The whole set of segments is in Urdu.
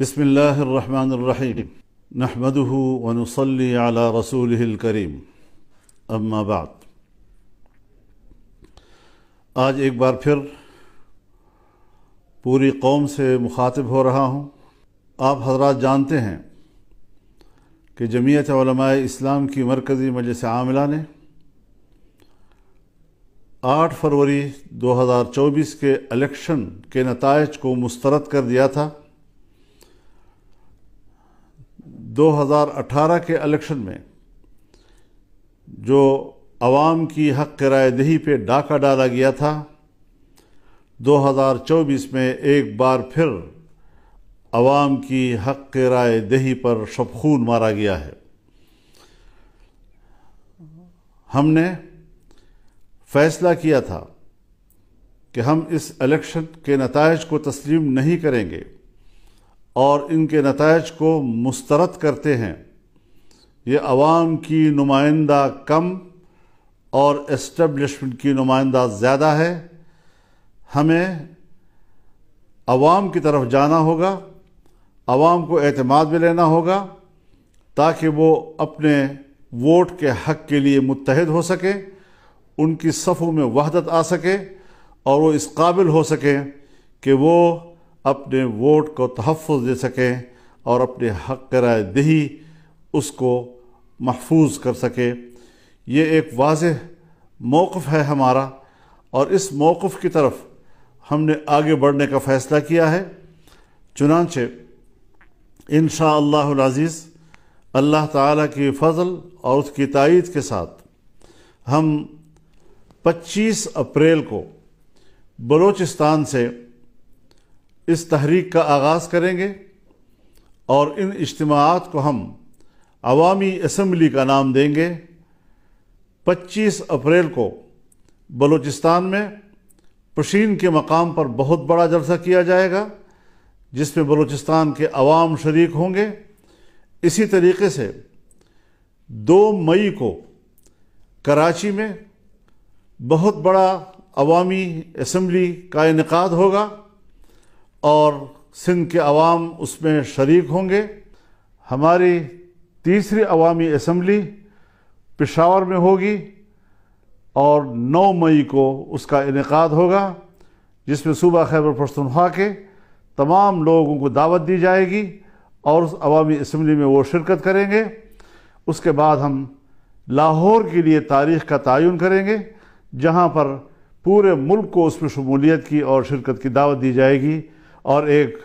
بسم اللہ الرحمن الرحیم نحمده ونصلی علی رسولہ الکریم اما بعد۔ آج ایک بار پھر پوری قوم سے مخاطب ہو رہا ہوں۔ آپ حضرات جانتے ہیں کہ جمعیت علماء اسلام کی مرکزی مجلس عاملہ نے 8 فروری 2024 کے الیکشن کے نتائج کو مسترد کر دیا تھا۔ 2018 کے الیکشن میں جو عوام کی حق رائے دہی پہ ڈاکہ ڈالا گیا تھا، 2024 میں ایک بار پھر عوام کی حق رائے دہی پر شبخون مارا گیا ہے۔ ہم نے فیصلہ کیا تھا کہ ہم اس الیکشن کے نتائج کو تسلیم نہیں کریں گے اور ان کے نتائج کو مسترد کرتے ہیں۔ یہ عوام کی نمائندہ کم اور اسٹیبلشمنٹ کی نمائندہ زیادہ ہے۔ ہمیں عوام کی طرف جانا ہوگا، عوام کو اعتماد میں لینا ہوگا تاکہ وہ اپنے ووٹ کے حق کے لیے متحد ہو سکے، ان کی صفوں میں وحدت آ سکے اور وہ اس قابل ہو سکیں کہ وہ اپنے ووٹ کو تحفظ دے سکیں اور اپنے حق رائے دہی اس کو محفوظ کر سکے۔ یہ ایک واضح موقف ہے ہمارا اور اس موقف کی طرف ہم نے آگے بڑھنے کا فیصلہ کیا ہے۔ چنانچہ انشاءاللہ العزیز اللہ تعالیٰ کی فضل اور اس کی تائید کے ساتھ ہم 25 اپریل کو بلوچستان سے اس تحریک کا آغاز کریں گے اور ان اجتماعات کو ہم عوامی اسمبلی کا نام دیں گے۔ 25 اپریل کو بلوچستان میں پشین کے مقام پر بہت بڑا جلسہ کیا جائے گا جس میں بلوچستان کے عوام شریک ہوں گے۔ اسی طریقے سے 2 مئی کو کراچی میں بہت بڑا عوامی اسمبلی کا انعقاد ہوگا اور سندھ کے عوام اس میں شریک ہوں گے۔ ہماری تیسری عوامی اسمبلی پشاور میں ہوگی اور 9 مئی کو اس کا انعقاد ہوگا جس میں صوبہ خیبر پختونخوا کے تمام لوگوں کو دعوت دی جائے گی اور اس عوامی اسمبلی میں وہ شرکت کریں گے۔ اس کے بعد ہم لاہور کے لیے تاریخ کا تعین کریں گے جہاں پر پورے ملک کو اس میں شمولیت کی اور شرکت کی دعوت دی جائے گی اور ایک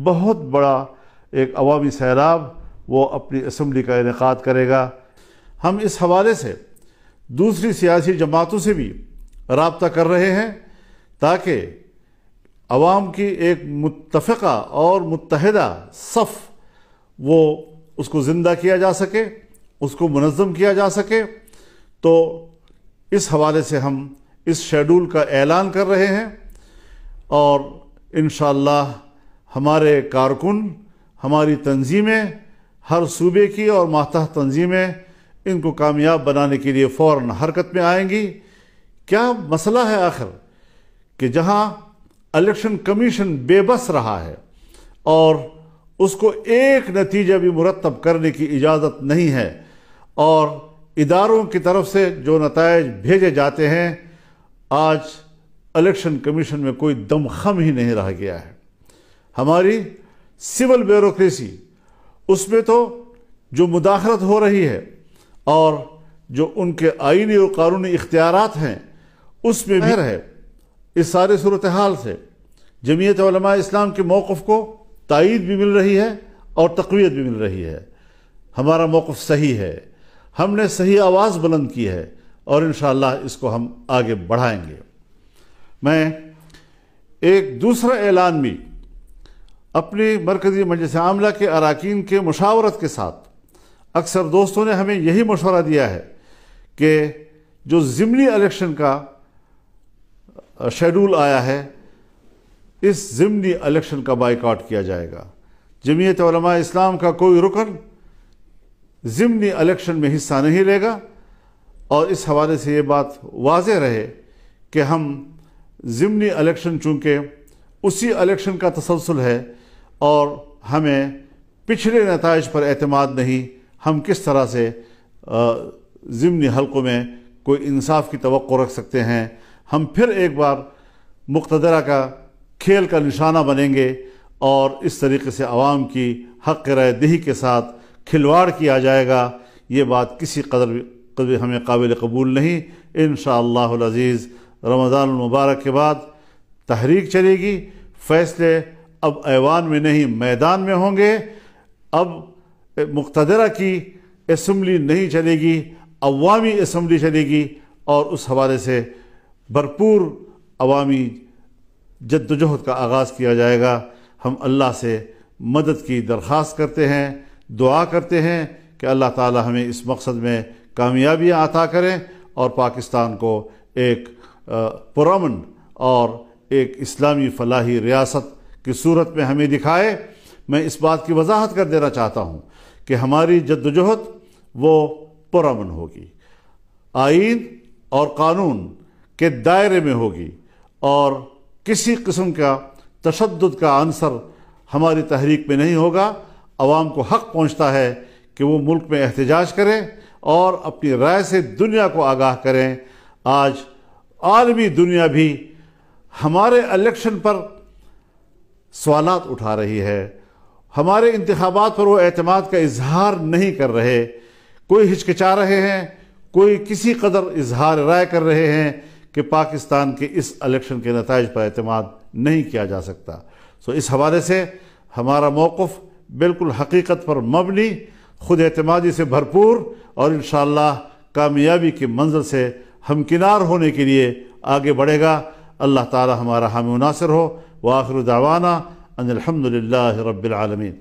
بہت بڑا ایک عوامی سیلاب وہ اپنی اسمبلی کا انعقاد کرے گا۔ ہم اس حوالے سے دوسری سیاسی جماعتوں سے بھی رابطہ کر رہے ہیں تاکہ عوام کی ایک متفقہ اور متحدہ صف وہ اس کو زندہ کیا جا سکے، اس کو منظم کیا جا سکے۔ تو اس حوالے سے ہم اس شیڈول کا اعلان کر رہے ہیں اور انشاءاللہ ہمارے کارکن، ہماری تنظیمیں، ہر صوبے کی اور ماتحت تنظیمیں ان کو کامیاب بنانے کے لیے فوراً حرکت میں آئیں گی۔ کیا مسئلہ ہے آخر کہ جہاں الیکشن کمیشن بے بس رہا ہے اور اس کو ایک نتیجہ بھی مرتب کرنے کی اجازت نہیں ہے اور اداروں کی طرف سے جو نتائج بھیجے جاتے ہیں، آج الیکشن کمیشن میں کوئی دم خم ہی نہیں رہ گیا ہے۔ ہماری سول بیوروکریسی اس میں تو جو مداخلت ہو رہی ہے اور جو ان کے آئینی اور قانونی اختیارات ہیں اس میں بھی ہے۔ اس سارے صورتحال سے جمعیت علماء اسلام کے موقف کو تائید بھی مل رہی ہے اور تقویت بھی مل رہی ہے۔ ہمارا موقف صحیح ہے، ہم نے صحیح آواز بلند کی ہے اور انشاءاللہ اس کو ہم آگے بڑھائیں گے۔ میں ایک دوسرا اعلان بھی اپنی مرکزی مجلس عاملہ کے اراکین کے مشاورت کے ساتھ، اکثر دوستوں نے ہمیں یہی مشورہ دیا ہے کہ جو ضمنی الیکشن کا شیڈول آیا ہے اس ضمنی الیکشن کا بائیکاٹ کیا جائے گا۔ جمعیت علماء اسلام کا کوئی رکن ضمنی الیکشن میں حصہ نہیں لے گا اور اس حوالے سے یہ بات واضح رہے کہ ہم ضمنی الیکشن چونکہ اسی الیکشن کا تسلسل ہے اور ہمیں پچھلے نتائج پر اعتماد نہیں، ہم کس طرح سے ضمنی حلقوں میں کوئی انصاف کی توقع رکھ سکتے ہیں۔ ہم پھر ایک بار مقتدرہ کا کھیل کا نشانہ بنیں گے اور اس طریقے سے عوام کی حق رائے دہی کے ساتھ کھلواڑ کیا جائے گا، یہ بات کسی قدر ہمیں قابل قبول نہیں۔ انشاءاللہ العزیز رمضان المبارک کے بعد تحریک چلے گی، فیصلے اب ایوان میں نہیں میدان میں ہوں گے۔ اب مقتدرہ کی اسمبلی نہیں چلے گی، عوامی اسمبلی چلے گی، اور اس حوالے سے بھرپور عوامی جدوجہد کا آغاز کیا جائے گا۔ ہم اللہ سے مدد کی درخواست کرتے ہیں، دعا کرتے ہیں کہ اللہ تعالی ہمیں اس مقصد میں کامیابیاں عطا کریں اور پاکستان کو ایک پرامن اور ایک اسلامی فلاحی ریاست کی صورت میں ہمیں دکھائے۔ میں اس بات کی وضاحت کر دینا چاہتا ہوں کہ ہماری جدوجہد وہ پرامن ہوگی، آئین اور قانون کے دائرے میں ہوگی، اور کسی قسم کا تشدد کا عنصر ہماری تحریک میں نہیں ہوگا۔ عوام کو حق پہنچتا ہے کہ وہ ملک میں احتجاج کریں اور اپنی رائے سے دنیا کو آگاہ کریں۔ آج عالمی دنیا بھی ہمارے الیکشن پر سوالات اٹھا رہی ہے، ہمارے انتخابات پر وہ اعتماد کا اظہار نہیں کر رہے، کوئی ہچکچا رہے ہیں، کوئی کسی قدر اظہار رائے کر رہے ہیں کہ پاکستان کے اس الیکشن کے نتائج پر اعتماد نہیں کیا جا سکتا۔ اس حوالے سے ہمارا موقف بالکل حقیقت پر مبنی، خود اعتمادی سے بھرپور، اور انشاءاللہ کامیابی کی منزل سے ہمکنار ہونے کے لیے آگے بڑھے گا۔ اللہ تعالی ہمارا حامی و ناصر ہو۔ وآخر دعوانا ان الحمد للہ رب العالمین۔